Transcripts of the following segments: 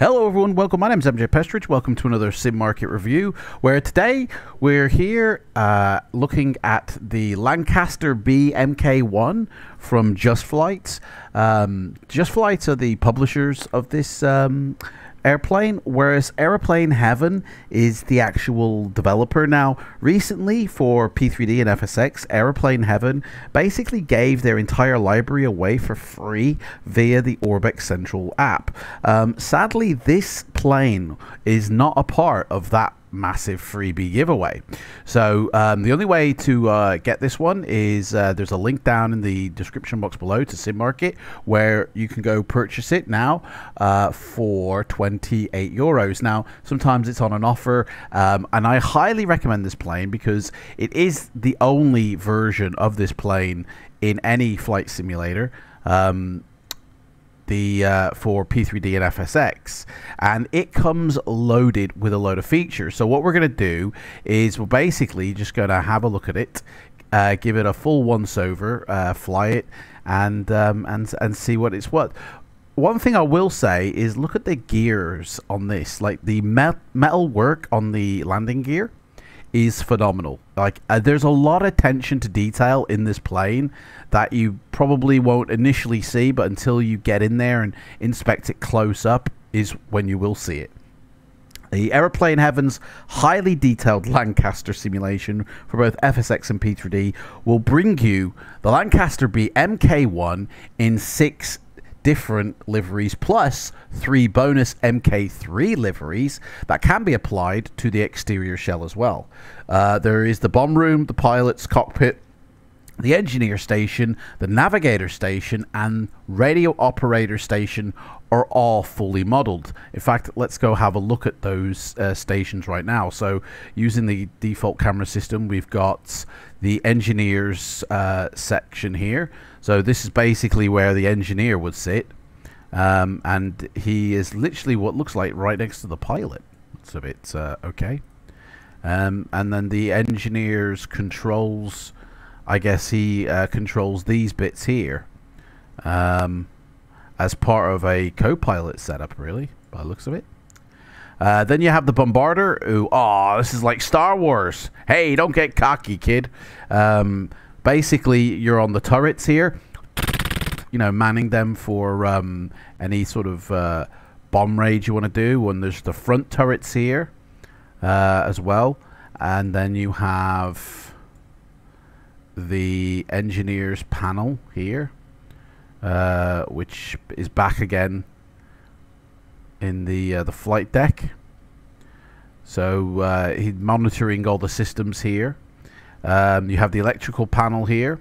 Hello everyone, welcome. My name is MJ Pestridge. Welcome to another Sim Market review, where today we're here looking at the Lancaster B MK1 from Just Flight. Just Flight are the publishers of this airplane, whereas Aeroplane Heaven is the actual developer. Now, recently for P3D and FSX, Aeroplane Heaven basically gave their entire library away for free via the Orbex Central app. Sadly, this plane is not a part of that massive freebie giveaway. So the only way to get this one is there's a link down in the description box below to Sim Market where you can go purchase it now for €28. Now sometimes it's on an offer, and I highly recommend this plane because it is the only version of this plane in any flight simulator for P3D and FSX, and it comes loaded with a load of features. So what we're going to do is we're basically just going to have a look at it, give it a full once over, fly it, and see what it's what. One thing I will say is look at the gears on this. Like the metal work on the landing gear is phenomenal. Like there's a lot of attention to detail in this plane that you probably won't initially see, but until you get in there and inspect it close up is when you will see it. The Aeroplane Heaven's highly detailed Lancaster simulation for both FSX and P3D will bring you the Lancaster B MK1 in 6 different liveries plus 3 bonus MK3 liveries that can be applied to the exterior shell as well. There is the bomb room, the pilot's cockpit, the engineer station, the navigator station, and radio operator station are all fully modeled. In fact, let's go have a look at those stations right now. So using the default camera system, we've got the engineers section here. So this is basically where the engineer would sit, and he is literally what looks like right next to the pilot. It's a bit okay. And then the engineer's controls, I guess he controls these bits here as part of a co-pilot setup, really, by the looks of it. Then you have the bombarder, who, oh, this is like Star Wars. Hey, don't get cocky, kid. Basically, you're on the turrets here, you know, manning them for any sort of bomb raid you want to do. And there's the front turrets here as well. And then you have the engineer's panel here, which is back again in the flight deck. So he's monitoring all the systems here. You have the electrical panel here,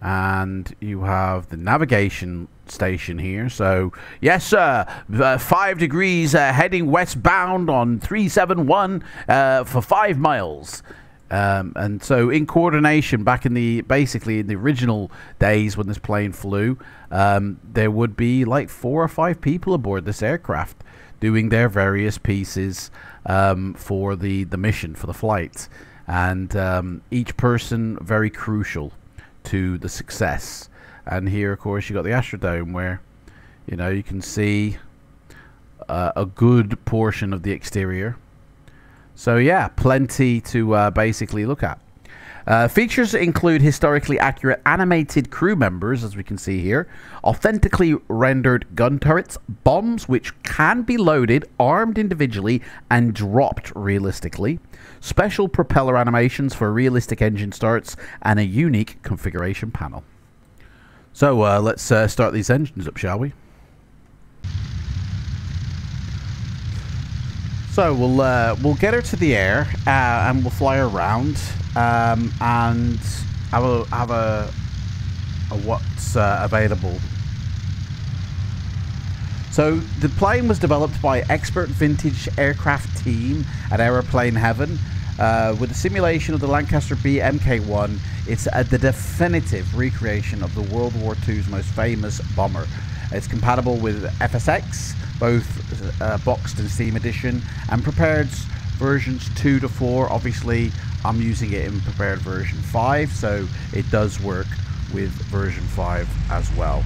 and you have the navigation station here. So yes sir, 5 degrees heading westbound on 371 for 5 miles. And so in coordination back in the basically in the original days when this plane flew, there would be like 4 or 5 people aboard this aircraft doing their various pieces for the mission, for the flight. And each person very crucial to the success. And here of course you got the Astrodome, where you know you can see a good portion of the exterior. So yeah, plenty to basically look at. Features include historically accurate animated crew members, as we can see here, authentically rendered gun turrets, bombs which can be loaded, armed individually, and dropped realistically, special propeller animations for realistic engine starts, and a unique configuration panel. So let's start these engines up, shall we? So we'll get her to the air and we'll fly her around and have a what's available So the plane was developed by expert vintage aircraft team at Aeroplane Heaven. With the simulation of the Lancaster B Mk1, it's the definitive recreation of the World War II's most famous bomber. It's compatible with FSX, both boxed and Steam edition, and prepared versions 2 to 4. Obviously, I'm using it in prepared version 5, so it does work with version 5 as well.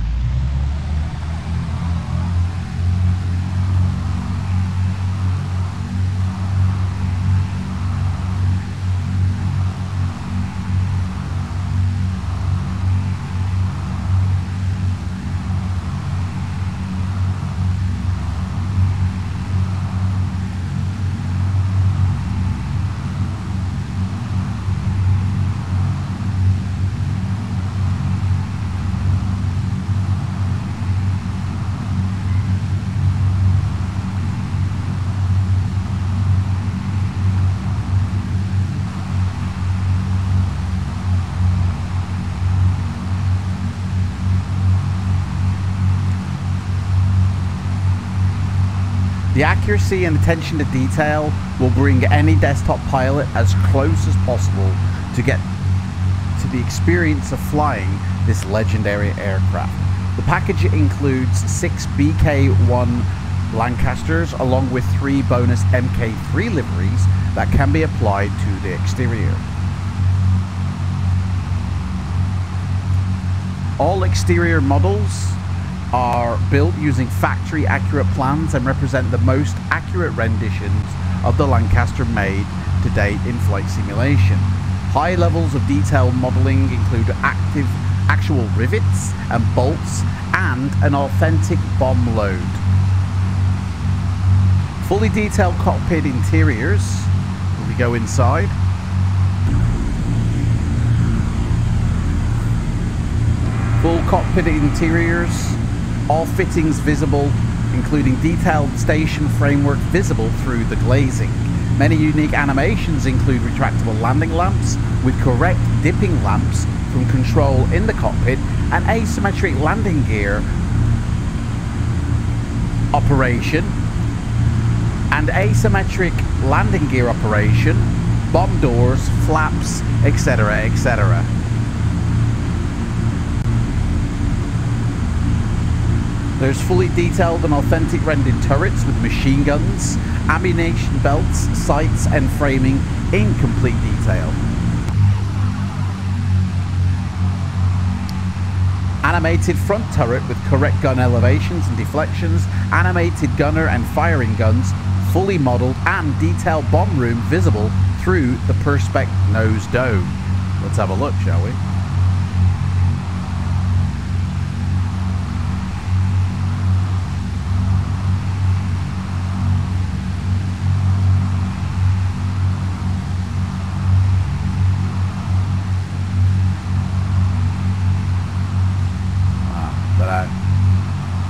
The accuracy and attention to detail will bring any desktop pilot as close as possible to get to the experience of flying this legendary aircraft. The package includes 6 BK1 Lancasters along with 3 bonus Mk3 liveries that can be applied to the exterior. All exterior models are built using factory accurate plans and represent the most accurate renditions of the Lancaster made to date in flight simulation. High levels of detailed modeling include actual rivets and bolts and an authentic bomb load. Fully detailed cockpit interiors. We go inside. Full cockpit interiors. All fittings visible, including detailed station framework visible through the glazing. Many unique animations include retractable landing lamps with correct dipping lamps from control in the cockpit and asymmetric landing gear operation bomb doors, flaps, etc., etc. There's fully detailed and authentic rendered turrets with machine guns, ammunition belts, sights and framing in complete detail. Animated front turret with correct gun elevations and deflections, animated gunner and firing guns, fully modelled and detailed bomb room visible through the perspex nose dome. Let's have a look, shall we?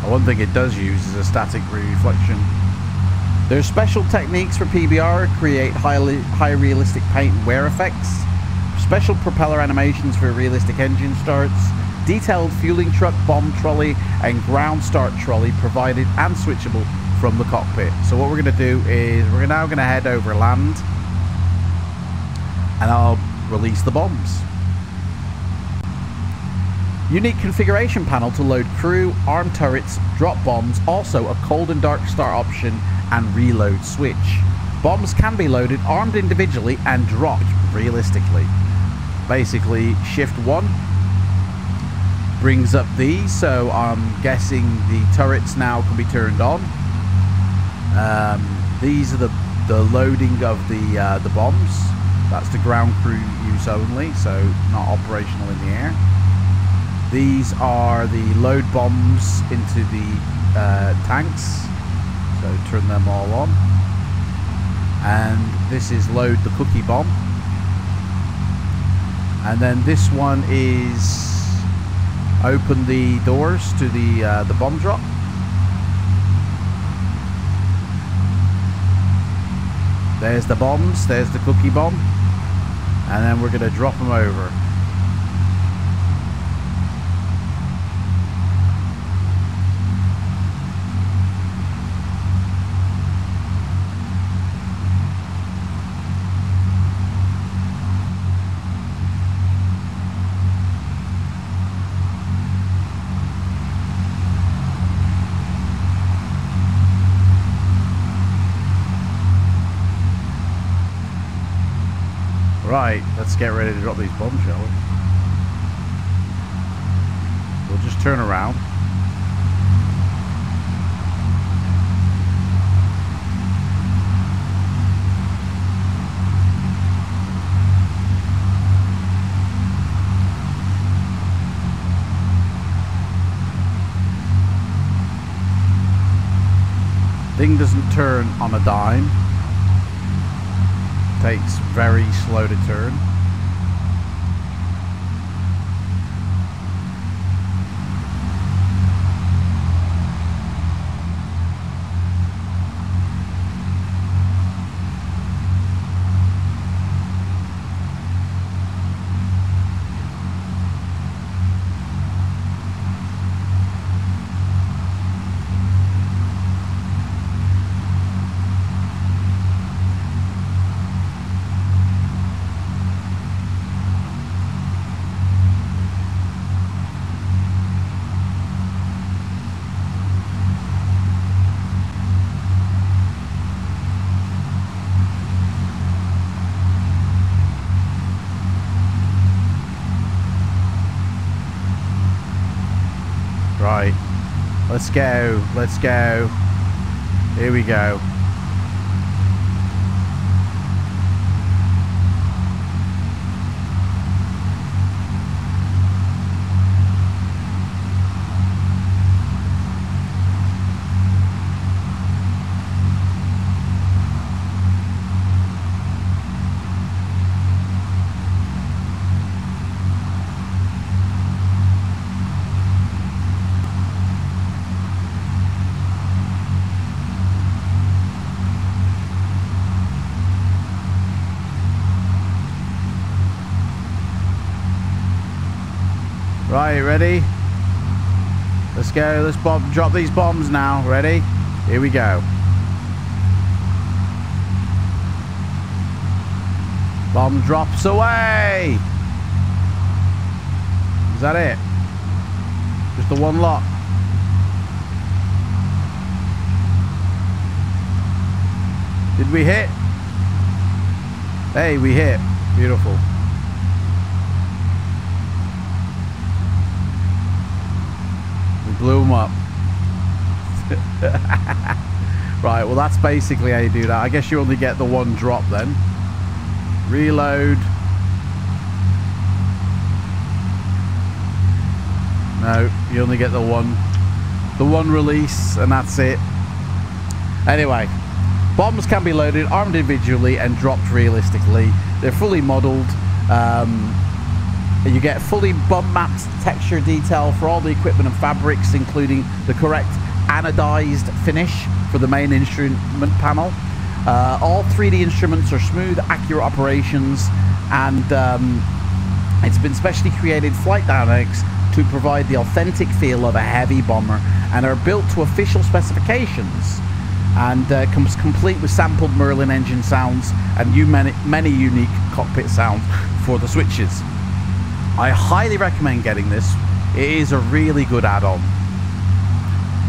One thing it does use is a static reflection. There's special techniques for PBR to create high realistic paint and wear effects, special propeller animations for realistic engine starts, detailed fueling truck, bomb trolley and ground start trolley provided and switchable from the cockpit. So what we're going to do is we're now going to head over land and I'll release the bombs. Unique configuration panel to load crew, armed turrets, drop bombs, also a cold and dark start option and reload switch. Bombs can be loaded armed individually and dropped realistically. Basically, shift 1 brings up these, so I'm guessing the turrets now can be turned on. These are the loading of the bombs. That's the ground crew use only, so not operational in the air. These are the load bombs into the tanks, so turn them all on. And this is load the cookie bomb. And then this one is open the doors to the bomb drop. There's the bombs, there's the cookie bomb, and then we're going to drop them over. let's get ready to drop these bombs, shall we? We'll just turn around. Thing doesn't turn on a dime. Takes very slow to turn. Right, let's go, let's go. Here we go. Right, ready? Let's go. Let's drop these bombs now. Ready? Here we go. Bomb drops away. Is that it? Just the one lot. Did we hit? Hey, we hit. Beautiful. Blew them up. Right, well that's basically how you do that. I guess you only get the one drop then. Reload. No, you only get the one release, and that's it. Anyway, bombs can be loaded, armed individually, and dropped realistically. They're fully modeled. You get fully bomb mapped texture detail for all the equipment and fabrics, including the correct anodized finish for the main instrument panel. All 3D instruments are smooth, accurate operations, and it's been specially created flight dynamics to provide the authentic feel of a heavy bomber, and are built to official specifications, and comes complete with sampled Merlin engine sounds and many unique cockpit sounds for the switches. I highly recommend getting this. It is a really good add-on.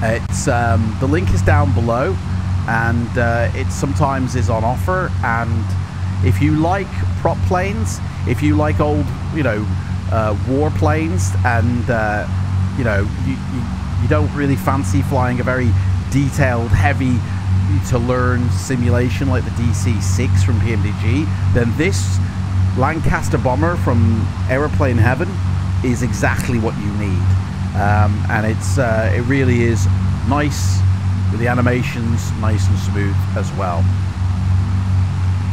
It's the link is down below, and it sometimes is on offer. And if you like prop planes, if you like old, war planes, and you don't really fancy flying a very detailed, heavy to learn simulation like the DC-6 from PMDG, then this Lancaster bomber from Aeroplane Heaven is exactly what you need, and it really is nice with the animations, nice and smooth as well.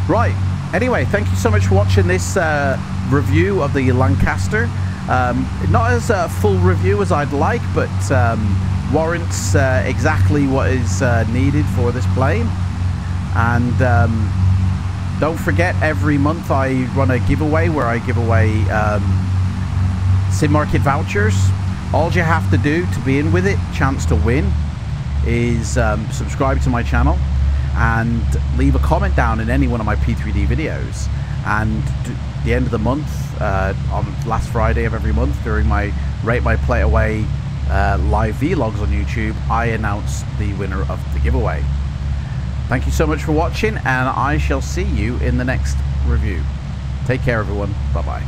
Right, anyway, thank you so much for watching this review of the Lancaster. Not as a full review as I'd like, but warrants exactly what is needed for this plane. And don't forget, every month I run a giveaway where I give away Sim Market vouchers. All you have to do to be in with it, chance to win, is subscribe to my channel and leave a comment down in any one of my P3D videos. And at the end of the month, on last Friday of every month, during my Rate My Play Away live vlogs on YouTube, I announce the winner of the giveaway. Thank you so much for watching, and I shall see you in the next review. Take care, everyone. Bye-bye.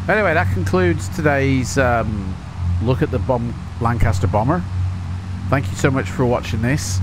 Anyway, that concludes today's look at the Lancaster bomber. Thank you so much for watching this.